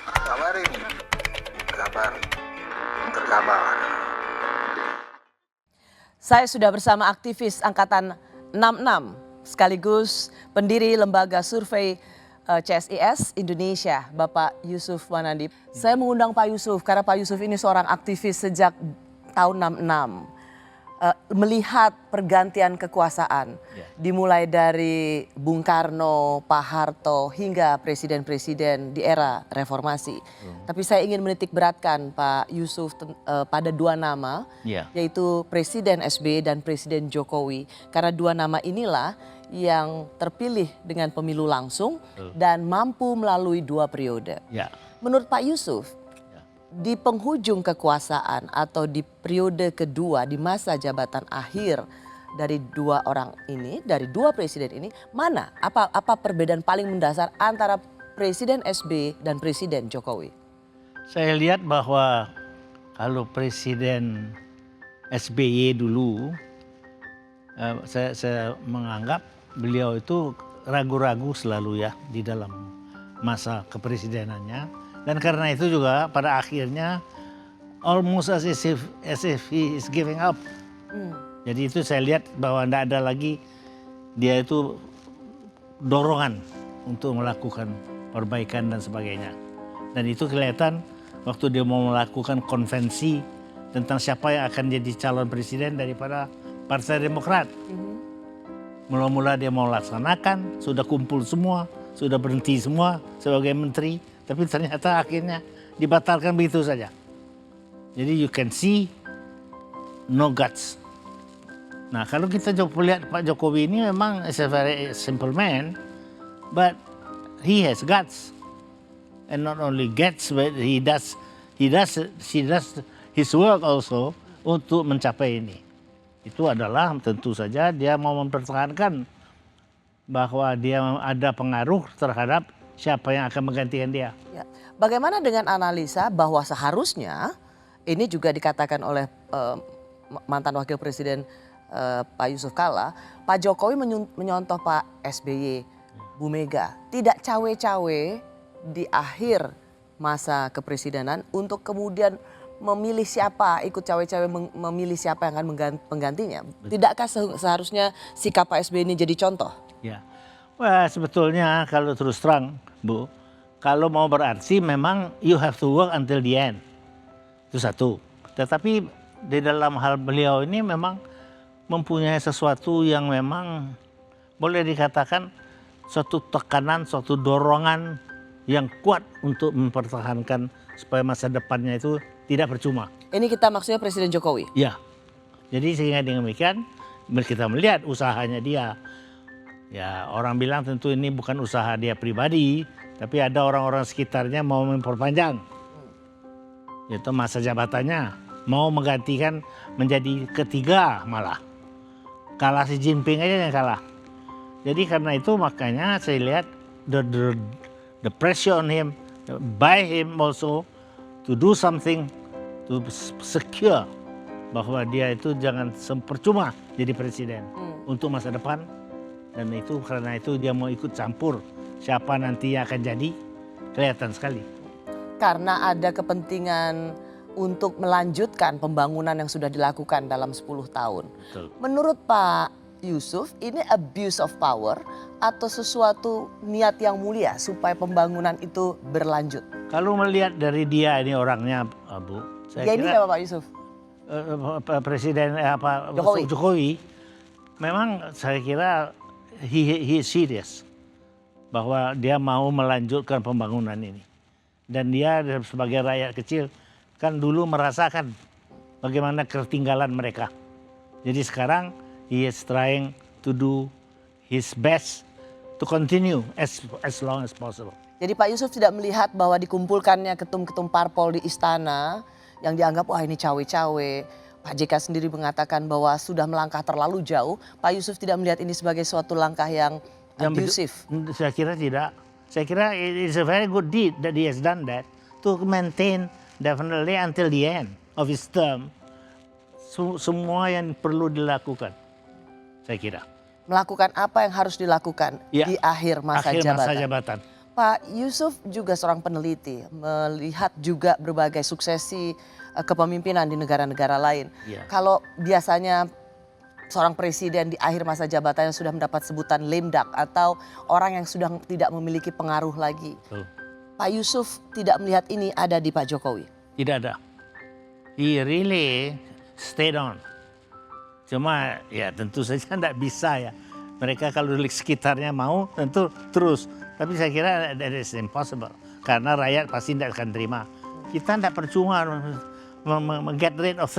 Kabar ini, kabar terkabar. Saya sudah bersama aktivis Angkatan 66 sekaligus pendiri lembaga survei CSIS Indonesia, Bapak Yusuf Wanandi. Saya mengundang Pak Yusuf karena Pak Yusuf ini seorang aktivis sejak tahun 66. Melihat pergantian kekuasaan, dimulai dari Bung Karno, Pak Harto, hingga presiden-presiden di era reformasi. Tapi saya ingin menitik beratkan Pak Yusuf pada dua nama, yaitu Presiden SBY dan Presiden Jokowi. Karena dua nama inilah yang terpilih dengan pemilu langsung dan mampu melalui dua periode. Menurut Pak Yusuf, di penghujung kekuasaan atau di periode kedua di masa jabatan akhir dari dua orang ini, dari dua presiden ini, mana apa perbedaan paling mendasar antara Presiden SBY dan Presiden Jokowi? Saya lihat bahwa kalau Presiden SBY dulu, saya menganggap beliau itu ragu-ragu selalu ya di dalam masa kepresidenannya. Dan karena itu juga pada akhirnya almost as if he is giving up. Jadi itu saya lihat bahwa tidak ada lagi dia itu dorongan untuk melakukan perbaikan dan sebagainya. Dan itu kelihatan waktu dia mau melakukan konvensi tentang siapa yang akan jadi calon presiden daripada Partai Demokrat. Mula-mula dia mau laksanakan, sudah kumpul semua, sudah berhenti semua sebagai menteri. Tapi ternyata akhirnya dibatalkan begitu saja. Jadi you can see no guts. Nah kalau kita lihat Pak Jokowi ini memang is a very simple man, but he has guts. And not only guts, but he does his work also untuk mencapai ini. Itu adalah tentu saja dia mau mempertahankan bahwa dia ada pengaruh terhadap siapa yang akan menggantikan dia. Ya. Bagaimana dengan analisa bahwa seharusnya ini juga dikatakan oleh mantan wakil presiden Pak Yusuf Kalla, Pak Jokowi menyontoh Pak SBY, Bu Mega, tidak cawe-cawe di akhir masa kepresidenan untuk kemudian memilih siapa, ikut cawe-cawe memilih siapa yang akan menggantinya. Tidakkah seharusnya sikap Pak SBY ini jadi contoh? Ya. Wah sebetulnya kalau terus terang Bu, kalau mau berarti memang you have to work until the end. Itu satu. Tetapi di dalam hal beliau ini memang mempunyai sesuatu yang memang boleh dikatakan suatu tekanan, suatu dorongan yang kuat untuk mempertahankan supaya masa depannya itu tidak percuma. Ini kita maksudnya Presiden Jokowi? Ya. Jadi sehingga dengan demikian kita melihat usahanya dia. Ya orang bilang tentu ini bukan usaha dia pribadi, tapi ada orang-orang sekitarnya mau memperpanjang. Itu masa jabatannya, mau menggantikan menjadi ketiga malah. Kalah Xi Jinping aja yang kalah. Jadi karena itu makanya saya lihat the pressure on him, by him also to do something to secure bahwa dia itu jangan percuma jadi presiden untuk masa depan. Dan itu karena itu dia mau ikut campur siapa nanti yang akan jadi kelihatan sekali. Karena ada kepentingan untuk melanjutkan pembangunan yang sudah dilakukan dalam 10 tahun. Betul. Menurut Pak Yusuf ini abuse of power atau sesuatu niat yang mulia supaya pembangunan itu berlanjut? Kalau melihat dari dia ini orangnya Bu, saya dia kira ini Pak Yusuf? Presiden Jokowi memang saya kira he is serious bahwa dia mau melanjutkan pembangunan ini. Dan dia sebagai rakyat kecil kan dulu merasakan bagaimana ketertinggalan mereka. Jadi sekarang he is trying to do his best to continue as long as possible. Jadi Pak Yusuf tidak melihat bahwa dikumpulkannya ketum-ketum parpol di istana yang dianggap wah ini cawe-cawe. Pak JK sendiri mengatakan bahwa sudah melangkah terlalu jauh. Pak Yusuf tidak melihat ini sebagai suatu langkah yang abusif. Saya kira tidak. Saya kira it is a very good deed that he has done that to maintain definitely until the end of his term. Semua yang perlu dilakukan, saya kira. Melakukan apa yang harus dilakukan di akhir masa jabatan. Pak Yusuf juga seorang peneliti, melihat juga berbagai suksesi kepemimpinan di negara-negara lain. Iya. Kalau biasanya seorang presiden di akhir masa jabatannya sudah mendapat sebutan lame duck atau orang yang sudah tidak memiliki pengaruh lagi. Betul. Pak Yusuf tidak melihat ini ada di Pak Jokowi. Tidak ada. He really stayed on. Cuma ya tentu saja tidak bisa ya. Mereka kalau di sekitarnya mau tentu terus. Tapi saya kira that is impossible. Karena rakyat pasti tidak akan terima. Kita tidak percuma get rid of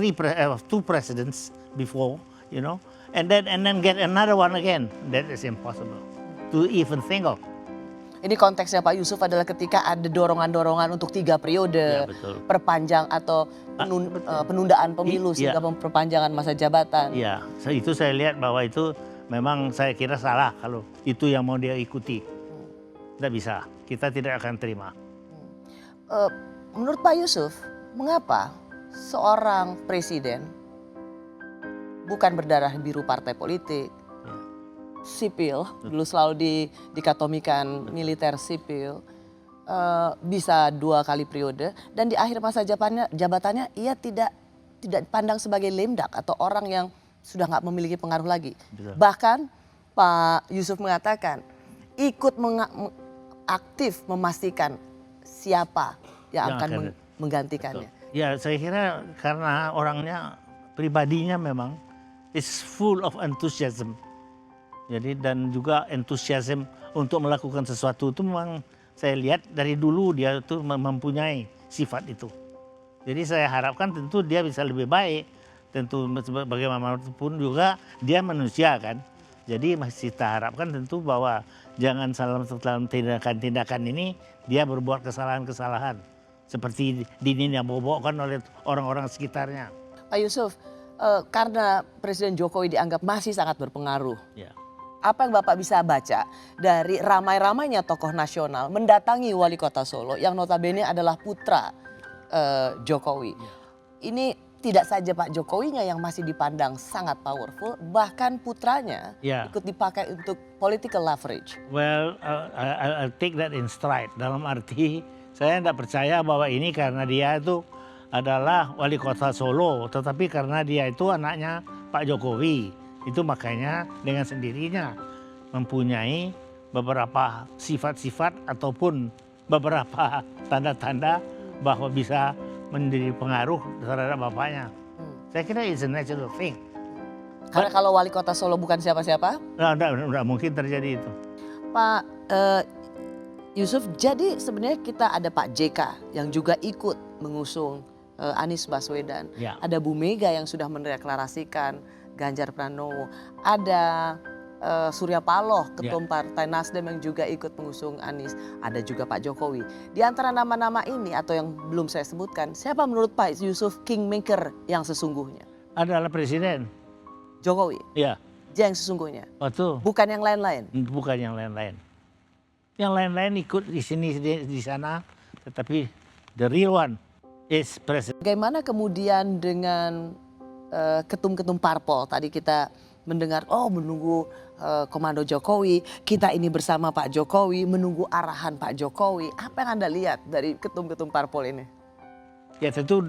two presidents before, you know, and then get another one again. That is impossible to even think of. Ini konteksnya Pak Yusuf adalah ketika ada dorongan-dorongan untuk 3 periode, Ya, betul. perpanjang atau penundaan pemilu Iya. sehingga perpanjangan masa jabatan. Iya, itu saya lihat bahwa itu memang saya kira salah kalau itu yang mau dia ikuti. Tidak bisa, kita tidak akan terima. Menurut Pak Yusuf, mengapa seorang presiden bukan berdarah biru partai politik, Ya. sipil, dulu selalu dikotomikan militer sipil, bisa 2 kali periode dan di akhir masa jabatannya ia tidak dipandang sebagai lame duck atau orang yang sudah nggak memiliki pengaruh lagi. Betul. Bahkan Pak Yusuf mengatakan ikut aktif memastikan siapa yang akan menggantikannya. Betul. Ya, saya kira karena orangnya pribadinya memang is full of enthusiasm. Jadi dan juga enthusiasm untuk melakukan sesuatu itu memang saya lihat dari dulu dia itu mempunyai sifat itu. Jadi saya harapkan tentu dia bisa lebih baik. Tentu bagaimanapun juga dia manusia kan. Jadi masih kita harapkan tentu bahwa jangan dalam tindakan-tindakan ini dia berbuat kesalahan-kesalahan. Seperti dibawakan oleh orang-orang sekitarnya. Pak Yusuf, karena Presiden Jokowi dianggap masih sangat berpengaruh. Ya. Apa yang Bapak bisa baca dari ramai-ramainya tokoh nasional mendatangi wali kota Solo yang notabene adalah putra Jokowi. Ini tidak saja Pak Jokowinya yang masih dipandang sangat powerful, bahkan putranya ikut dipakai untuk political leverage. Well, I'll take that in stride. Dalam arti saya tidak percaya bahwa ini karena dia itu adalah wali kota Solo, tetapi karena dia itu anaknya Pak Jokowi. Itu makanya dengan sendirinya mempunyai beberapa sifat-sifat ataupun beberapa tanda-tanda bahwa bisa menjadi pengaruh terhadap bapaknya. Saya kira it's a natural thing. Karena kalau wali kota Solo bukan siapa-siapa? Nggak mungkin terjadi itu. Pak Yusuf, jadi sebenarnya kita ada Pak JK yang juga ikut mengusung Anies Baswedan. Ya. Ada Bu Mega yang sudah mendeklarasikan Ganjar Pranowo. Ada Surya Paloh, ketum Partai Nasdem yang juga ikut mengusung Anies. Ada juga Pak Jokowi. Di antara nama-nama ini atau yang belum saya sebutkan, siapa menurut Pak Yusuf kingmaker yang sesungguhnya? Adalah presiden. Jokowi? Ya. Dia yang sesungguhnya? Betul. Bukan yang lain-lain? Bukan yang lain-lain. Yang lain-lain ikut di sini, di sana. Tetapi the real one is presiden. Bagaimana kemudian dengan ketum-ketum parpol? Tadi kita mendengar, menunggu komando Jokowi, kita ini bersama Pak Jokowi, menunggu arahan Pak Jokowi. Apa yang Anda lihat dari ketum-ketum parpol ini? Ya tentu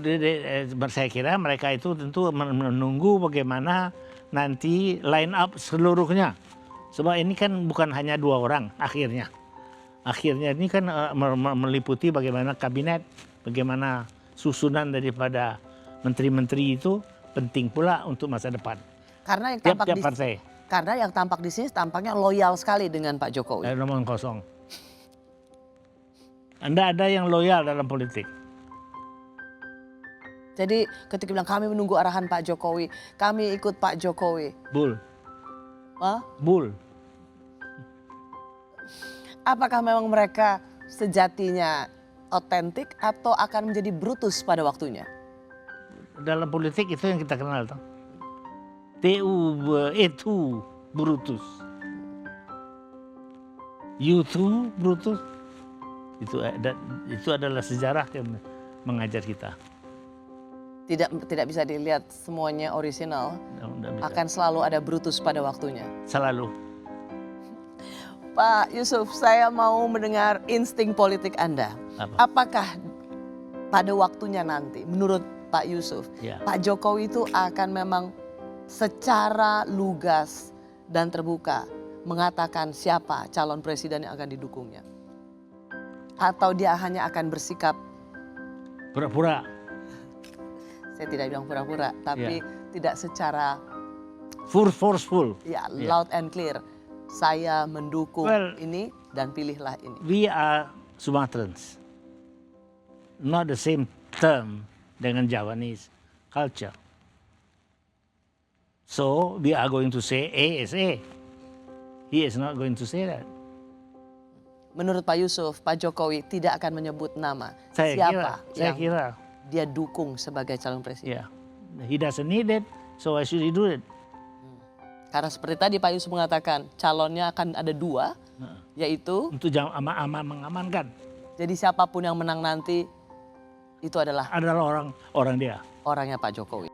saya kira mereka itu tentu menunggu bagaimana nanti line up seluruhnya. Sebab ini kan bukan hanya 2 orang akhirnya. Akhirnya ini kan meliputi bagaimana kabinet, bagaimana susunan daripada menteri-menteri itu penting pula untuk masa depan. Karena yang tampak di sini tampaknya loyal sekali dengan Pak Jokowi. Nomor kosong. Anda ada yang loyal dalam politik. Jadi ketika bilang kami menunggu arahan Pak Jokowi, kami ikut Pak Jokowi. Bull. Hah? Bull. Apakah memang mereka sejatinya otentik atau akan menjadi brutus pada waktunya? Dalam politik itu yang kita kenal toh. Tu brutus. You brutus. Itu adalah sejarah yang mengajar kita. Tidak bisa dilihat semuanya orisinal. Nggak bisa. Akan selalu ada brutus pada waktunya. Selalu. Pak Yusuf, saya mau mendengar insting politik Anda. Apa? Apakah pada waktunya nanti, menurut Pak Yusuf, Ya. Pak Jokowi itu akan memang secara lugas dan terbuka mengatakan siapa calon presiden yang akan didukungnya? Atau dia hanya akan bersikap, Pura-pura. saya tidak bilang pura-pura, tapi tidak secara Forceful. ya loud and clear. Saya mendukung Well, ini dan pilihlah ini. We are Sumatrans. Not the same term dengan Javanese culture. So we are going to say A is A. He is not going to say that. Menurut Pak Yusuf, Pak Jokowi tidak akan menyebut nama Saya siapa kira, yang dia dukung sebagai calon presiden. yeah, he doesn't need it, so why should he do it? Karena seperti tadi Pak Yusuf mengatakan calonnya akan ada dua, yaitu Untuk mengamankan jadi siapapun yang menang nanti itu adalah adalah orang dia. orangnya Pak Jokowi.